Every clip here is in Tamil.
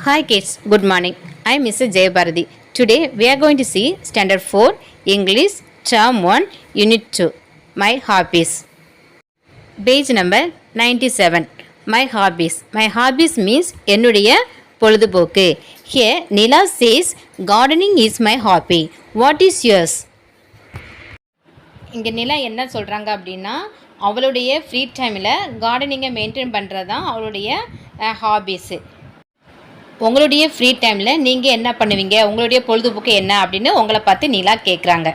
Hi kids, good morning. I am Mrs. Jayabharati. Today we are going to see Standard 4 English Term 1 Unit 2 My Hobbies. Page number 97. My Hobbies. My hobbies means என்னுடைய பொழுதுபோக்கு. Here Nila says gardening is my hobby. What is yours? இங்கே நிலா என்ன சொல்கிறாங்க அப்படின்னா அவளுடைய ஃப்ரீ டைமில் கார்டனிங்கை மெயின்டைன் பண்ணுறது தான் அவளுடைய ஹாபீஸு. உங்களுடைய ஃப்ரீ டைமில் நீங்கள் என்ன பண்ணுவீங்க, உங்களுடைய பொழுதுபோக்கு என்ன அப்படின்னு உங்களை பார்த்து நீலா கேட்குறாங்க.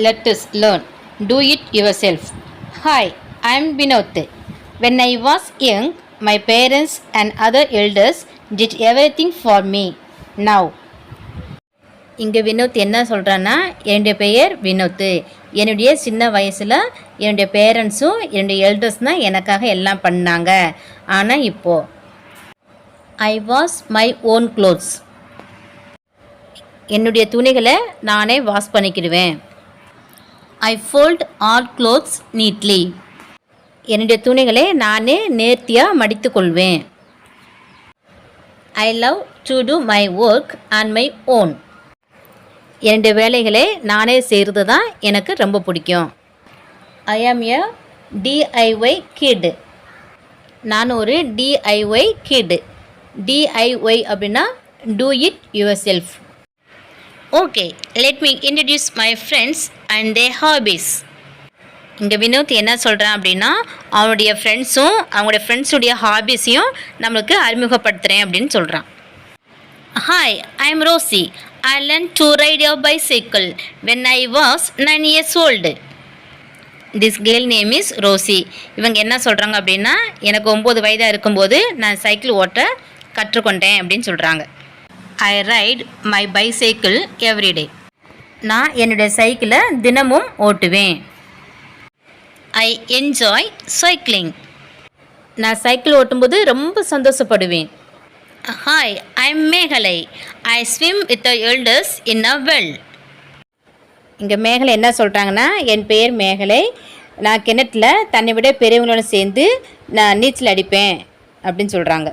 Let us learn. Do it yourself. Hi, I am Vinod. When I was young, my parents and other elders did everything for me. Now. இங்கே வினோத் என்ன சொல்கிறான்னா, என்னுடைய பெயர் வினோத். என்னுடைய சின்ன வயசில் என்னுடைய பேரண்ட்ஸும் என்னுடைய எல்டர்ஸ் தான் எனக்காக எல்லாம் பண்ணாங்க. ஆனால் இப்போது I wash my own clothes. என்னுடைய துணிகளை நானே வாஷ் பண்ணிக்கிடுவேன். I fold all clothes neatly. என்னுடைய துணிகளை நானே நேர்த்தியாக மடித்து கொள்வேன். I love to do my work and my own. என்னுடைய வேலைகளை நானே செய்கிறது தான் எனக்கு ரொம்ப பிடிக்கும். ஐ ஆம் எ டிஐஒய் கிட். நான் ஒரு டிஐஒய் கிட். டிஐஒய் அப்படின்னா do it yourself. Okay, let me introduce my friends and their hobbies. இங்கே வினோத் என்ன சொல்கிறான் அப்படின்னா அவனுடைய ஃப்ரெண்ட்ஸும் அவங்களுடைய ஃப்ரெண்ட்ஸுடைய ஹாபீஸையும் நம்மளுக்கு அறிமுகப்படுத்துகிறேன் அப்படின்னு சொல்கிறான். Hi, I am Rosie. I learned to ride a bicycle when I was 9 years old. This girl name is Rosie. இவங்க என்ன சொல்கிறாங்க அப்படின்னா எனக்கு 9 வயதாக இருக்கும்போது நான் சைக்கிள் ஓட்ட கற்றுக்கொண்டேன் அப்படின்னு சொல்கிறாங்க. ஐ ரைட் மை பைசைக்கிள் எவ்ரிடே. நான் என்னுடைய சைக்கிளை தினமும் ஓட்டுவேன். I enjoy cycling. நான் சைக்கிள் ஓட்டும்போது ரொம்ப சந்தோஷப்படுவேன். ஹாய், ஐ எம் மேகலை. ஐ swim with the elders in a well. இங்கே மேகலை என்ன சொல்கிறாங்கன்னா என் பெயர் மேகலை, நான் கிணற்றில் தன்னை விட பெரியவங்களோட சேர்ந்து நான் நீச்சல் அடிப்பேன் அப்படின்னு சொல்கிறாங்க.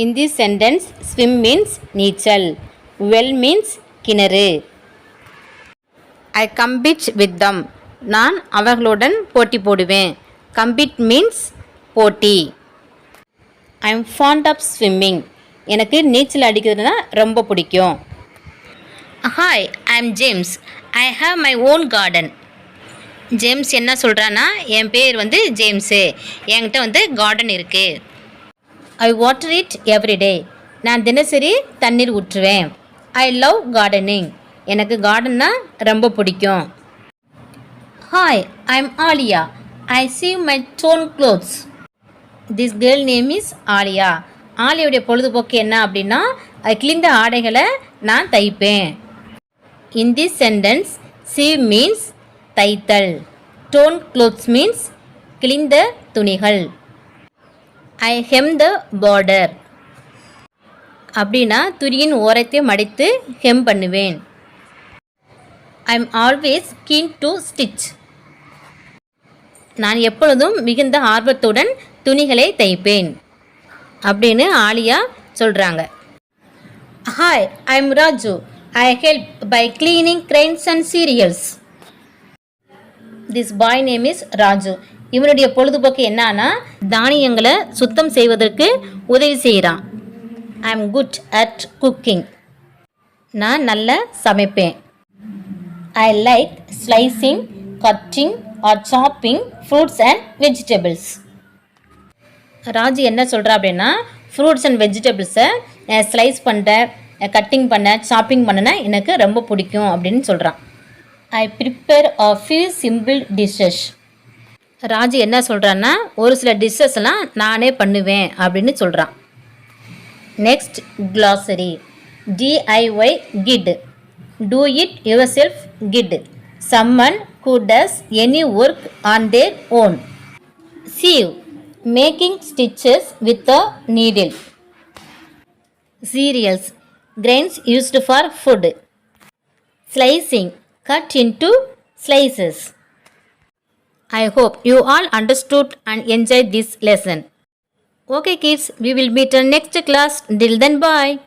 In this sentence swim means நீச்சல், வெல் மீன்ஸ் கிணறு. I compete with them. நான் அவர்களுடன் போட்டி போடுவேன். கம்பீட் மீன்ஸ் போட்டி. I am fond of swimming. எனக்கு நீச்சல் அடிக்கிறதுனா ரொம்ப பிடிக்கும். Hi, I am James. I have my own garden. James என்ன சொல்கிறான்னா என் பேர் வந்து ஜேம்ஸு, என்கிட்ட கார்டன் இருக்குது. I water it everyday. நான் தினசரி தண்ணீர் ஊற்றுவேன். I love gardening. எனக்கு கார்டன்னா ரொம்ப பிடிக்கும். Hi, I M Alia. I sew my own clothes. This girl name is Alia. ஆலியாவுடைய பொழுதுபோக்கு என்ன அப்படின்னா கிழிந்த ஆடைகளை நான் தைப்பேன். In this sentence sew means தைத்தல், டோன் க்ளோத்ஸ் மீன்ஸ் கிழிந்த துணிகள். ஐ ஹெம் த பார்டர் அப்படின்னா துணியின் ஓரத்தை மடித்து ஹெம் பண்ணுவேன். I am always keen to stitch. நான் எப்பொழுதும் மிகுந்த ஆர்வத்துடன் துணிகளை தைப்பேன் அப்படின்னு ஆலியா சொல்கிறாங்க. Hi, I am Raju. I help by cleaning grains and cereals. This boy name is Raju. இவனுடைய பொழுதுபோக்கு என்னன்னா தானியங்களை சுத்தம் செய்வதற்கு உதவி செய்கிறான். I am good at cooking. நான் நல்லா சமைப்பேன். I like slicing, cutting or chopping fruits and vegetables. Raju என்ன சொல்கிறா அப்படின்னா ஃப்ரூட்ஸ் அண்ட் வெஜிடபிள்ஸை ஸ்லைஸ் பண்ண, கட்டிங் பண்ண, சாப்பிங் பண்ணனா எனக்கு ரொம்ப பிடிக்கும் அப்படின்னு சொல்கிறான். I prepare a few simple dishes. Raju என்ன சொல்கிறான்னா ஒரு சில டிஷ்ஷஸ்லாம் நானே பண்ணுவேன் அப்படின்னு சொல்கிறான். Next glossary. DIY kit. Do it yourself kit. someone who does any work on their own. Sieve. Making stitches with a needle. Cereals. Grains used for food. Slicing. Cut into slices. I hope you all understood and enjoyed this lesson. Okay kids, we will meet in next class. Till then, bye.